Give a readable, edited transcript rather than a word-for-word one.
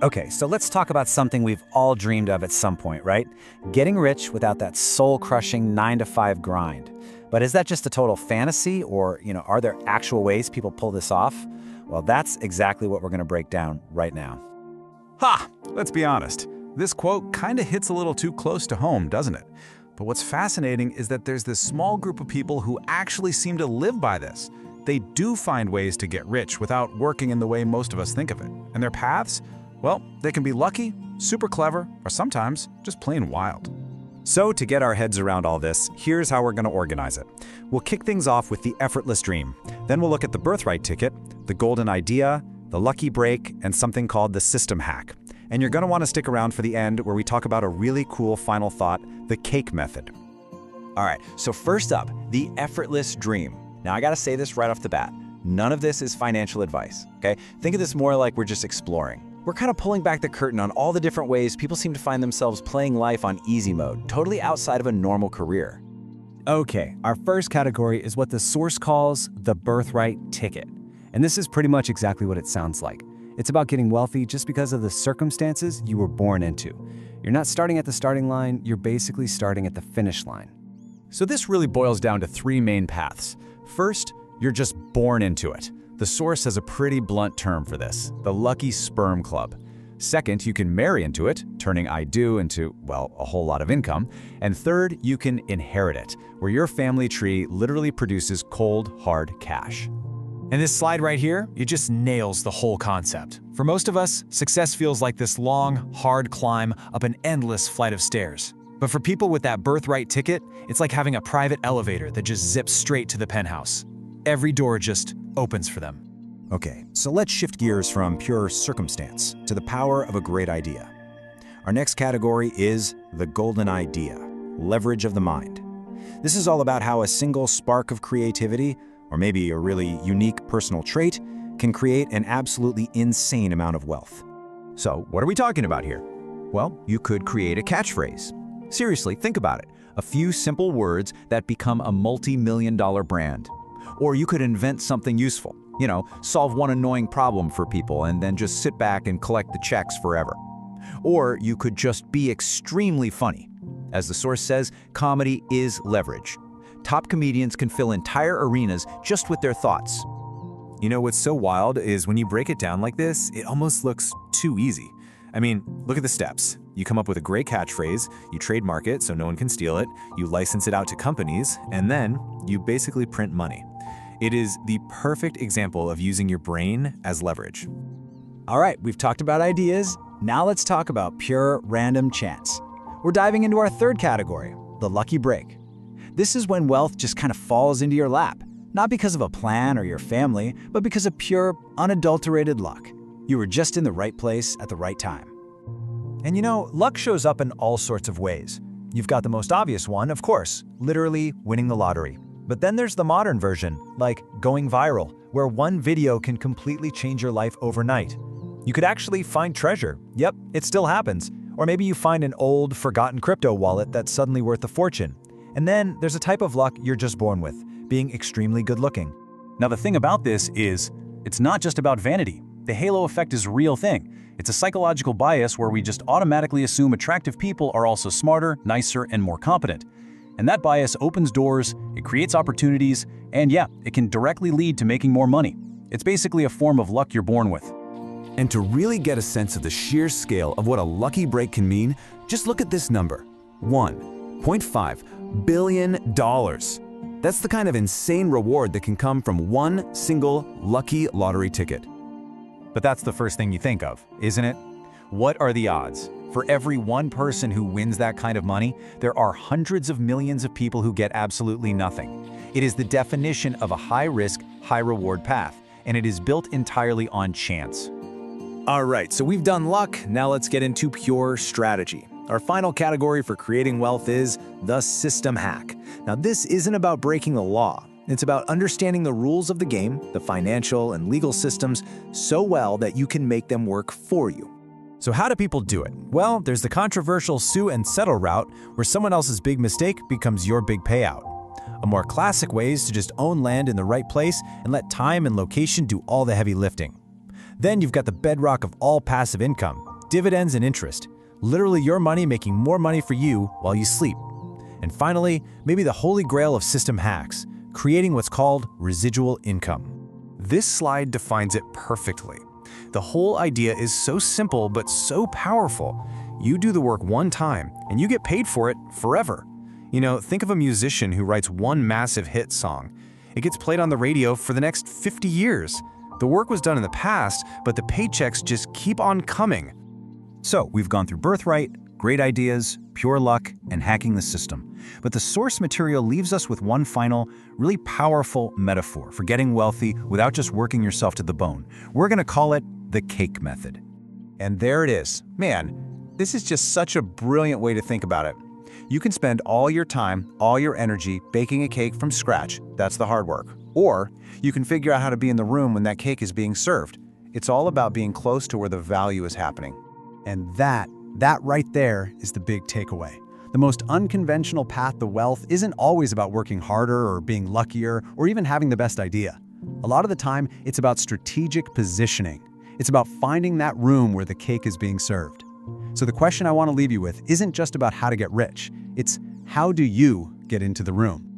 Okay, so let's talk about something we've all dreamed of at some point, right? Getting rich without that soul-crushing 9-to-5 grind. But is that just a total fantasy, or, are there actual ways people pull this off? Well, that's exactly what we're going to break down right now. Ha! Let's be honest. This quote kind of hits a little too close to home, doesn't it? But what's fascinating is that there's this small group of people who actually seem to live by this. They do find ways to get rich without working in the way most of us think of it. And their paths? Well, they can be lucky, super clever, or sometimes just plain wild. So to get our heads around all this, here's how we're going to organize it. We'll kick things off with the effortless dream. Then we'll look at the birthright ticket, the golden idea, the lucky break, and something called the system hack. And you're going to want to stick around for the end where we talk about a really cool final thought, the cake method. All right, so first up, the effortless dream. Now I got to say this right off the bat. None of this is financial advice, okay? Think of this more like we're just exploring. We're kind of pulling back the curtain on all the different ways people seem to find themselves playing life on easy mode, totally outside of a normal career. Okay, our first category is what the source calls the birthright ticket. And this is pretty much exactly what it sounds like. It's about getting wealthy just because of the circumstances you were born into. You're not starting at the starting line, you're basically starting at the finish line. So this really boils down to three main paths. First, you're just born into it. The source has a pretty blunt term for this, the lucky Sperm Club. Second, you can marry into it, turning I do into, well, a whole lot of income. And third, you can inherit it, where your family tree literally produces cold, hard cash. And this slide right here, it just nails the whole concept. For most of us, success feels like this long, hard climb up an endless flight of stairs. But for people with that birthright ticket, it's like having a private elevator that just zips straight to the penthouse. Every door just opens for them. Okay, so let's shift gears from pure circumstance to the power of a great idea. Our next category is the golden idea, leverage of the mind. This is all about how a single spark of creativity, or maybe a really unique personal trait, can create an absolutely insane amount of wealth. So, what are we talking about here? Well, you could create a catchphrase. Seriously, think about it. A few simple words that become a multi-million-dollar brand. Or you could invent something useful. Solve one annoying problem for people and then just sit back and collect the checks forever. Or you could just be extremely funny. As the source says, comedy is leverage. Top comedians can fill entire arenas just with their thoughts. What's so wild is when you break it down like this, it almost looks too easy. I mean, look at the steps. You come up with a great catchphrase, you trademark it so no one can steal it, you license it out to companies, and then you basically print money. It is the perfect example of using your brain as leverage. All right, we've talked about ideas. Now let's talk about pure random chance. We're diving into our third category, the lucky break. This is when wealth just kind of falls into your lap, not because of a plan or your family, but because of pure, unadulterated luck. You were just in the right place at the right time. And luck shows up in all sorts of ways. You've got the most obvious one, of course, literally winning the lottery. But then there's the modern version, like going viral, where one video can completely change your life overnight. You could actually find treasure. Yep, it still happens. Or maybe you find an old, forgotten crypto wallet that's suddenly worth a fortune. And then there's a type of luck you're just born with, being extremely good looking. Now the thing about this is, it's not just about vanity. The halo effect is a real thing. It's a psychological bias where we just automatically assume attractive people are also smarter, nicer, and more competent. And that bias opens doors, it creates opportunities, and yeah, it can directly lead to making more money. It's basically a form of luck you're born with. And to really get a sense of the sheer scale of what a lucky break can mean, just look at this number, $1.5 billion. That's the kind of insane reward that can come from one single lucky lottery ticket. But that's the first thing you think of, isn't it? What are the odds? For every one person who wins that kind of money, there are hundreds of millions of people who get absolutely nothing. It is the definition of a high-risk, high-reward path, and it is built entirely on chance. All right, so we've done luck, now let's get into pure strategy. Our final category for creating wealth is the system hack. Now this isn't about breaking the law. It's about understanding the rules of the game, the financial and legal systems, so well that you can make them work for you. So how do people do it? Well, there's the controversial sue and settle route, where someone else's big mistake becomes your big payout. A more classic way is to just own land in the right place and let time and location do all the heavy lifting. Then you've got the bedrock of all passive income, dividends and interest. Literally your money making more money for you while you sleep. And finally, maybe the holy grail of system hacks, creating what's called residual income. This slide defines it perfectly. The whole idea is so simple but so powerful. You do the work one time, and you get paid for it forever. You know, think of a musician who writes one massive hit song. It gets played on the radio for the next 50 years. The work was done in the past, but the paychecks just keep on coming. So, we've gone through birthright, great ideas, pure luck, and hacking the system. But the source material leaves us with one final, really powerful metaphor for getting wealthy without just working yourself to the bone. We're going to call it the cake method. And there it is. Man, this is just such a brilliant way to think about it. You can spend all your time, all your energy baking a cake from scratch. That's the hard work. Or you can figure out how to be in the room when that cake is being served. It's all about being close to where the value is happening. And that right there is the big takeaway. The most unconventional path to wealth isn't always about working harder or being luckier or even having the best idea. A lot of the time, it's about strategic positioning. It's about finding that room where the cake is being served. So the question I want to leave you with isn't just about how to get rich. It's how do you get into the room?